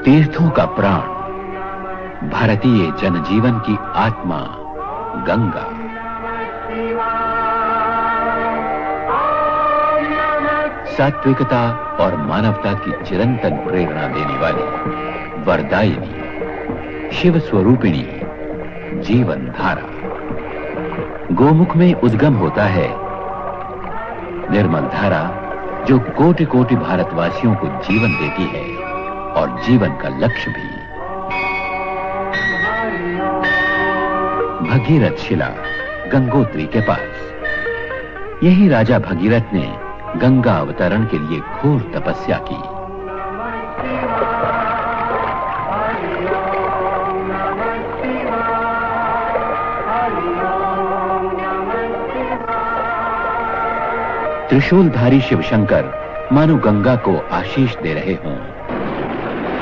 तीर्थों का प्राण, भारतीय जनजीवन की आत्मा गंगा। सात्विकता और मानवता की चिरंतन प्रेरणा देने वाली, वरदायिनी, शिव स्वरूपिणी जीवन धारा। गोमुख में उद्गम होता है निर्मल धारा, जो कोटि कोटि भारतवासियों को जीवन देती है और जीवन का लक्ष्य भी। भगीरथ शिला गंगोत्री के पास। यही राजा भगीरथ ने गंगा अवतरण के लिए घोर तपस्या की। त्रिशूलधारी शिवशंकर मानो गंगा को आशीष दे रहे हों,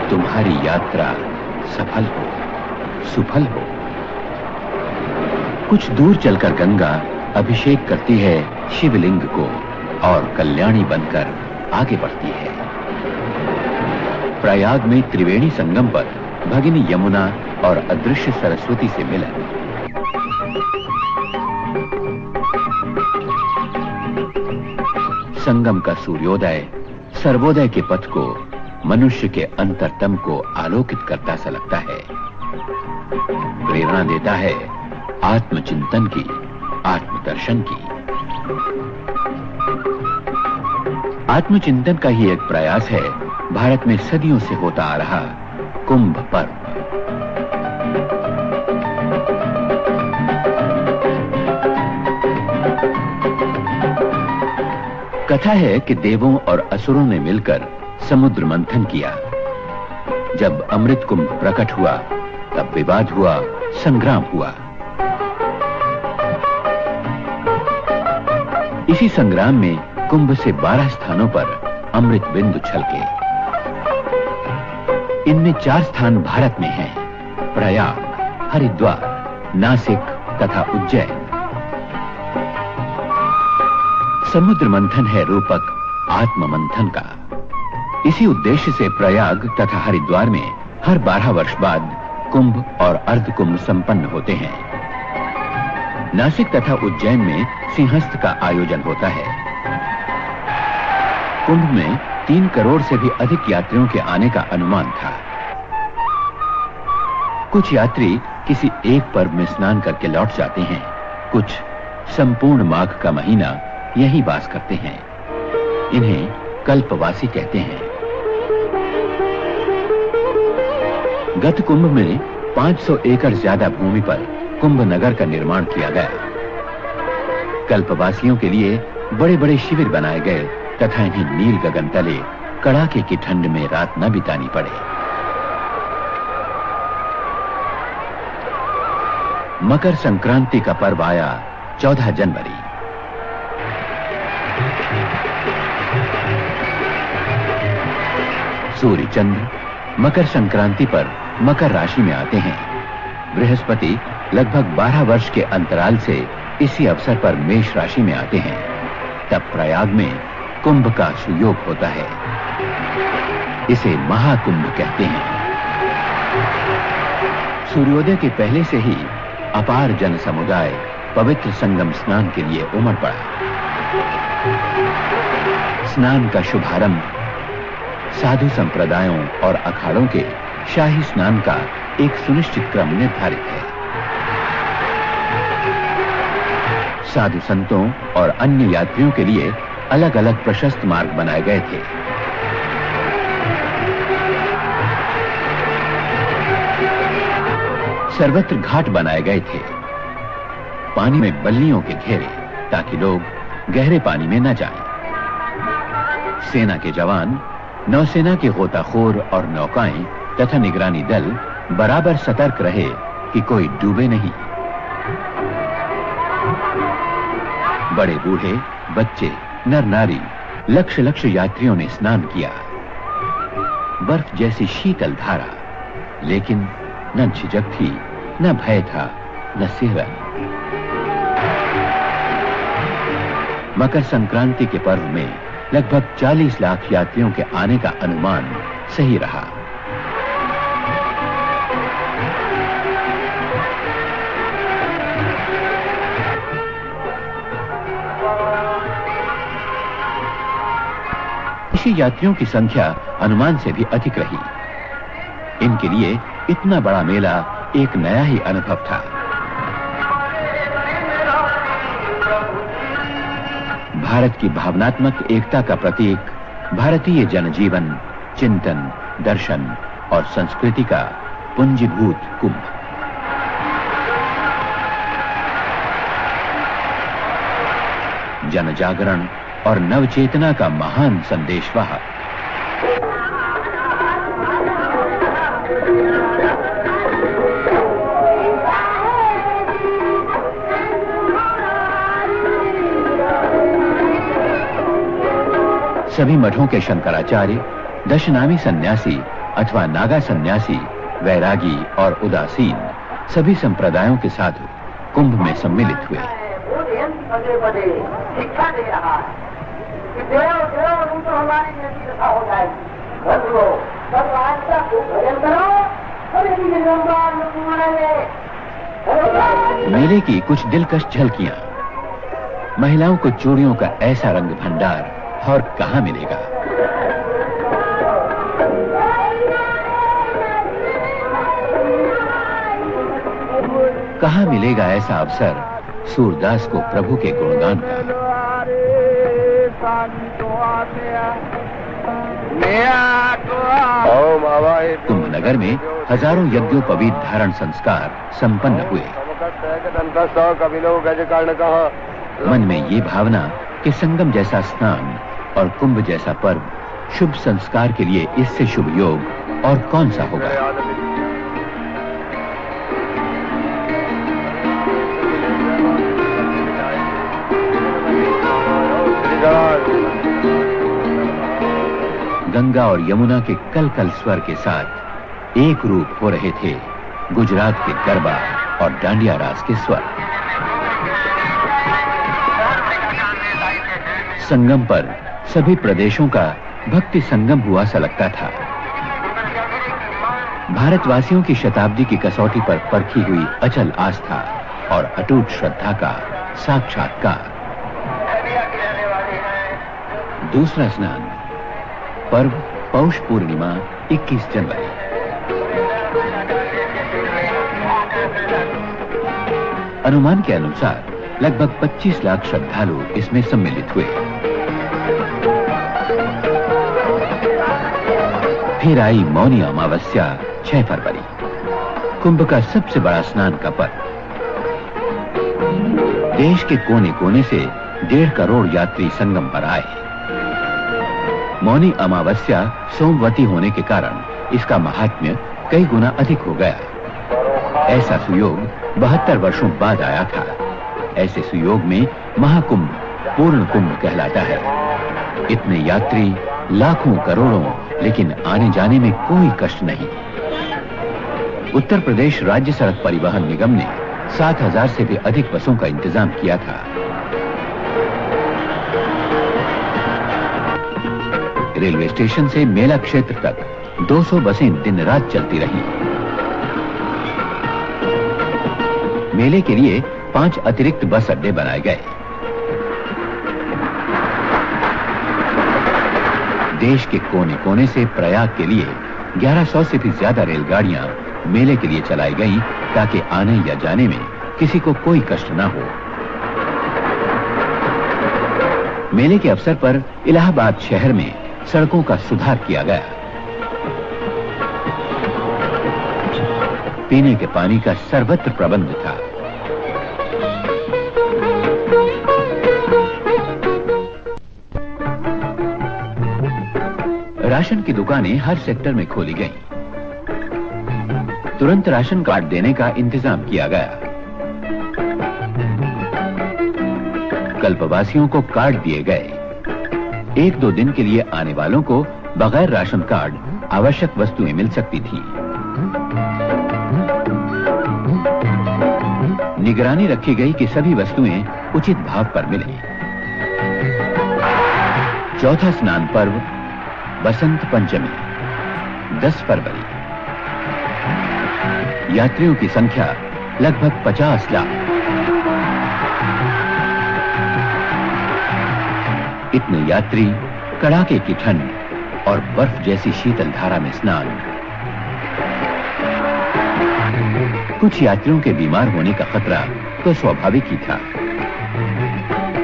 तुम्हारी यात्रा सफल हो, सुफल हो। कुछ दूर चलकर गंगा अभिषेक करती है शिवलिंग को और कल्याणी बनकर आगे बढ़ती है। प्रयाग में त्रिवेणी संगम पर भगिनी यमुना और अदृश्य सरस्वती से मिलन। संगम का सूर्योदय सर्वोदय के पथ को, मनुष्य के अंतरतम को आलोकित करता सा लगता है। प्रेरणा देता है आत्मचिंतन की, आत्मदर्शन की। आत्मचिंतन का ही एक प्रयास है भारत में सदियों से होता आ रहा कुंभ पर्व। कथा है कि देवों और असुरों ने मिलकर समुद्र मंथन किया। जब अमृत कुंभ प्रकट हुआ, तब विवाद हुआ, संग्राम हुआ। इसी संग्राम में कुंभ से 12 स्थानों पर अमृत बिंदु छलके। इनमें 4 स्थान भारत में हैं: प्रयाग, हरिद्वार, नासिक तथा उज्जैन। समुद्र मंथन है रूपक आत्म मंथन का। इसी उद्देश्य से प्रयाग तथा हरिद्वार में हर 12 वर्ष बाद कुंभ और अर्ध कुंभ संपन्न होते हैं। नासिक तथा उज्जैन में सिंहस्थ का आयोजन होता है। कुंभ में 3 करोड़ से भी अधिक यात्रियों के आने का अनुमान था। कुछ यात्री किसी एक पर्व में स्नान करके लौट जाते हैं, कुछ संपूर्ण माघ का महीना यही वास करते हैं। इन्हें कल्पवासी कहते हैं। गत कुंभ में 500 एकड़ ज्यादा भूमि पर कुंभ नगर का निर्माण किया गया। कल्पवासियों के लिए बड़े बड़े शिविर बनाए गए तथा इन्हें नील गगन तले कड़ाके की ठंड में रात न बितानी पड़े। मकर संक्रांति का पर्व आया 14 जनवरी। सूर्य चंद्र मकर संक्रांति पर मकर राशि में आते हैं। बृहस्पति लगभग 12 वर्ष के अंतराल से इसी अवसर पर मेष राशि में आते हैं। तब प्रयाग में कुंभ का सुयोग होता है। इसे महाकुंभ कहते हैं। सूर्योदय के पहले से ही अपार जन समुदाय पवित्र संगम स्नान के लिए उमड़ पड़ा। स्नान का शुभारंभ साधु संप्रदायों और अखाड़ों के शाही स्नान का एक सुनिश्चित क्रम निर्धारित है। साधु संतों और अन्य यात्रियों के लिए अलग अलग प्रशस्त मार्ग बनाए गए थे। सर्वत्र घाट बनाए गए थे। पानी में बल्लियों के घेरे, ताकि लोग गहरे पानी में न जाएं। सेना के जवान, नौसेना के गोताखोर और नौकाएं तथा निगरानी दल बराबर सतर्क रहे कि कोई डूबे नहीं। बड़े बूढ़े, बच्चे, नर नारी, लक्ष लक्ष यात्रियों ने स्नान किया। बर्फ जैसी शीतल धारा, लेकिन न झिझक थी, न भय था, न सिहरन। मकर संक्रांति के पर्व में लगभग 40 लाख यात्रियों के आने का अनुमान सही रहा। इसी यात्रियों की संख्या अनुमान से भी अधिक रही। इनके लिए इतना बड़ा मेला एक नया ही अनुभव था। भारत की भावनात्मक एकता का प्रतीक भारतीय जनजीवन, चिंतन, दर्शन और संस्कृति का पुंजीभूत कुंभ। जनजागरण और नवचेतना का महान संदेशवाहक। सभी मठों के शंकराचार्य, दशनामी सन्यासी अथवा नागा सन्यासी, वैरागी और उदासीन सभी संप्रदायों के साधु कुंभ में सम्मिलित हुए। शिक्षा दे रहा है कि देव तो हमारी नदी कथा हो जाएगी। घर लो, सब आज तक भजन करो, मेले की कुछ दिलकश झलकियां। महिलाओं को चूड़ियों का ऐसा रंग भंडार और कहां मिलेगा। कहां मिलेगा ऐसा अवसर सूरदास को प्रभु के गुणगान का। कुंभ नगर में हजारों यज्ञोपवीत धारण संस्कार संपन्न हुए। मन में ये भावना कि संगम जैसा स्नान और कुंभ जैसा पर्व शुभ संस्कार के लिए इससे शुभ योग और कौन सा होगा। गंगा और यमुना के कल कल स्वर के साथ एक रूप हो रहे थे गुजरात के गरबा और डांडिया रास के स्वर। संगम पर सभी प्रदेशों का भक्ति संगम हुआ सा लगता था। भारतवासियों की शताब्दी की कसौटी पर परखी हुई अचल आस्था और अटूट श्रद्धा का साक्षात्कार। दूसरा स्नान, पर्व पौष पूर्णिमा 21 जनवरी। अनुमान के अनुसार लगभग 25 लाख श्रद्धालु इसमें सम्मिलित हुए। फिर आई मौनी अमावस्या 6 फरवरी, कुंभ का सबसे बड़ा स्नान का पर्व। देश के कोने कोने से 1.5 करोड़ यात्री संगम पर आए। मौनी अमावस्या सोमवती होने के कारण इसका महात्म्य कई गुना अधिक हो गया। ऐसा सुयोग 72 वर्षों बाद आया था। ऐसे सुयोग में महाकुंभ पूर्ण कुंभ कहलाता है। इतने यात्री, लाखों करोड़ों, लेकिन आने जाने में कोई कष्ट नहीं। उत्तर प्रदेश राज्य सड़क परिवहन निगम ने 7,000 से भी अधिक बसों का इंतजाम किया था। रेलवे स्टेशन से मेला क्षेत्र तक 200 बसें दिन रात चलती रहीं। मेले के लिए 5 अतिरिक्त बस अड्डे बनाए गए। देश के कोने कोने से प्रयाग के लिए 1100 से भी ज्यादा रेलगाड़ियां मेले के लिए चलाई गईं ताकि आने या जाने में किसी को कोई कष्ट ना हो। मेले के अवसर पर इलाहाबाद शहर में सड़कों का सुधार किया गया। पीने के पानी का सर्वत्र प्रबंध था। राशन की दुकानें हर सेक्टर में खोली गईं। तुरंत राशन कार्ड देने का इंतजाम किया गया। कल्पवासियों को कार्ड दिए गए। 1-2 दिन के लिए आने वालों को बगैर राशन कार्ड आवश्यक वस्तुएं मिल सकती थी। निगरानी रखी गई कि सभी वस्तुएं उचित भाव पर मिले। चौथा स्नान पर्व बसंत पंचमी 10 फरवरी। यात्रियों की संख्या लगभग 50 लाख। इतने यात्री कड़ाके की ठंड और बर्फ जैसी शीतल धारा में स्नान। कुछ यात्रियों के बीमार होने का खतरा तो स्वाभाविक ही था।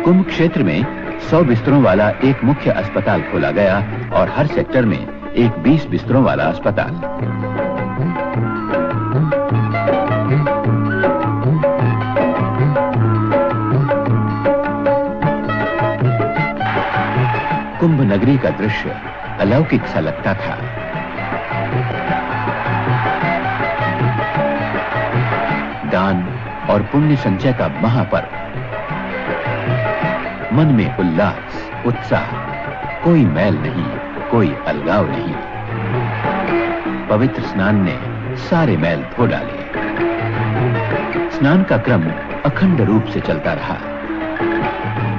कुंभ क्षेत्र में 100 बिस्तरों वाला एक मुख्य अस्पताल खोला गया और हर सेक्टर में एक 20 बिस्तरों वाला अस्पताल। कुंभ नगरी का दृश्य अलौकिक सा लगता था। दान और पुण्य संचय का महापर्व। मन में उल्लास, उत्साह, कोई मैल नहीं, कोई अलगाव नहीं। पवित्र स्नान ने सारे मैल धो डाले। स्नान का क्रम अखंड रूप से चलता रहा।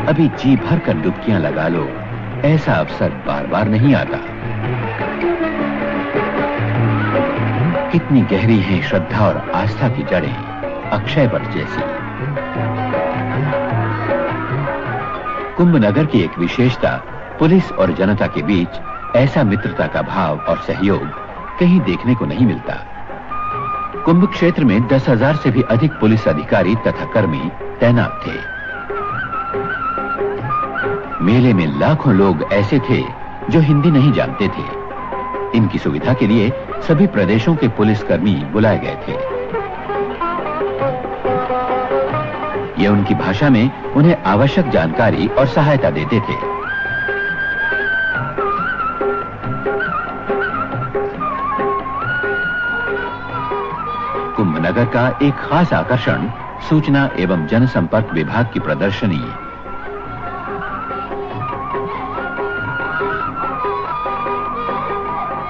अभी जी भर कर डुबकियां लगा लो, ऐसा अवसर बार बार नहीं आता। कितनी गहरी हैं श्रद्धा और आस्था की जड़ें, अक्षय वट जैसी। कुंभ नगर की एक विशेषता, पुलिस और जनता के बीच ऐसा मित्रता का भाव और सहयोग कहीं देखने को नहीं मिलता। कुंभ क्षेत्र में 10,000 से भी अधिक पुलिस अधिकारी तथा कर्मी तैनात थे। मेले में लाखों लोग ऐसे थे जो हिंदी नहीं जानते थे। इनकी सुविधा के लिए सभी प्रदेशों के पुलिसकर्मी बुलाए गए थे। ये उनकी भाषा में उन्हें आवश्यक जानकारी और सहायता देते थे। कुंभ नगर का एक खास आकर्षण सूचना एवं जनसंपर्क विभाग की प्रदर्शनी।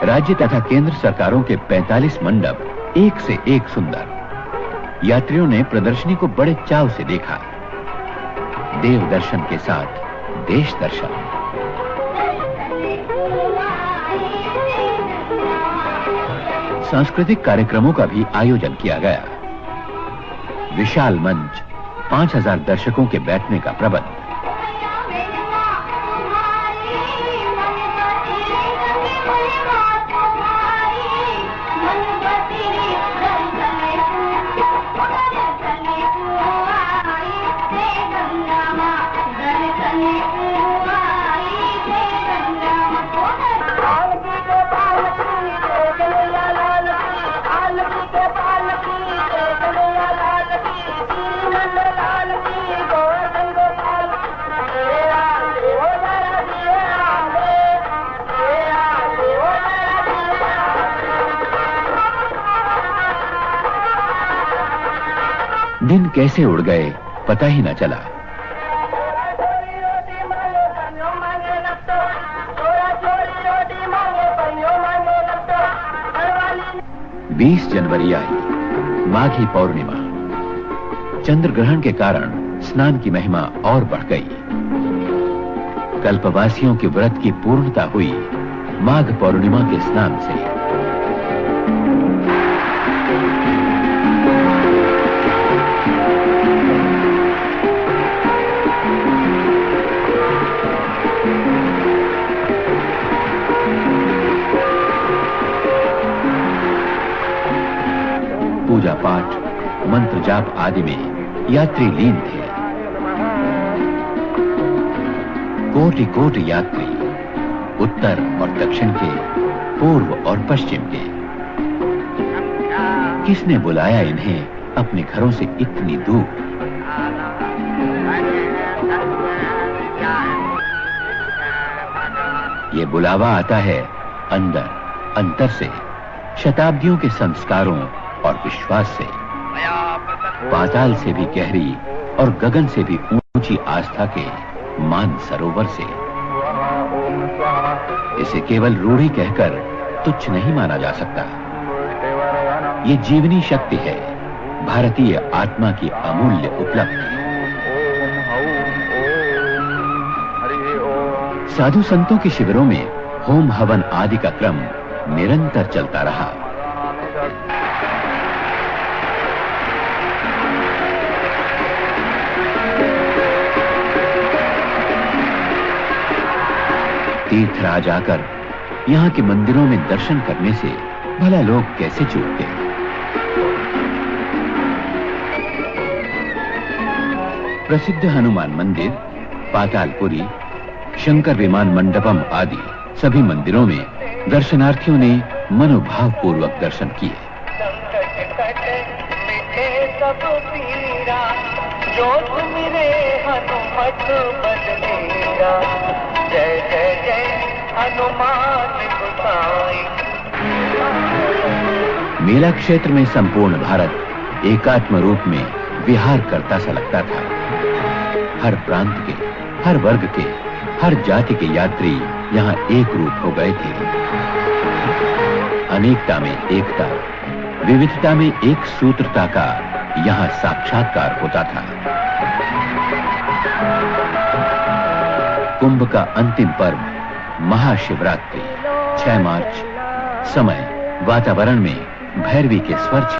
राज्य तथा केंद्र सरकारों के 45 मंडप एक से एक सुंदर। यात्रियों ने प्रदर्शनी को बड़े चाव से देखा। देव दर्शन के साथ देश दर्शन। सांस्कृतिक कार्यक्रमों का भी आयोजन किया गया। विशाल मंच, 5,000 दर्शकों के बैठने का प्रबंध। दिन कैसे उड़ गए पता ही न चला। बीस जनवरी आई, माघी पौर्णिमा। चंद्र ग्रहण के कारण स्नान की महिमा और बढ़ गई। कल्पवासियों के व्रत की पूर्णता हुई माघ पौर्णिमा के स्नान से। पूजा पाठ, मंत्र जाप आदि में यात्री लीन थे। कोटि कोटि यात्री, उत्तर और दक्षिण के, पूर्व और पश्चिम के। किसने बुलाया इन्हें अपने घरों से इतनी दूर? ये बुलावा आता है अंदर, अंतर से, शताब्दियों के संस्कारों और विश्वास से। पाताल से भी गहरी और गगन से भी ऊंची आस्था के मान सरोवर से। इसे केवल रूढ़ी कहकर तुच्छ नहीं माना जा सकता। ये जीवनी शक्ति है, भारतीय आत्मा की अमूल्य उपलब्धि। साधु संतों के शिविरों में होम हवन आदि का क्रम निरंतर चलता रहा। तीर्थराज आकर यहाँ के मंदिरों में दर्शन करने से भला लोग कैसे चूकते। प्रसिद्ध हनुमान मंदिर, पातालपुरी, शंकर विमान मंडपम आदि सभी मंदिरों में दर्शनार्थियों ने मनोभाव पूर्वक दर्शन किए। जो तुमरे हनुमत बलबीरा, जय जय जय हनुमान गोसाई। मेला क्षेत्र में संपूर्ण भारत एकात्म रूप में विहार करता सा लगता था। हर प्रांत के, हर वर्ग के, हर जाति के यात्री यहाँ एक रूप हो गए थे। अनेकता में एकता, विविधता में एक सूत्रता का यहाँ साक्षात्कार होता था। कुंभ का अंतिम पर्व महाशिवरात्रि 6 मार्च। समय वातावरण में भैरवी के स्वर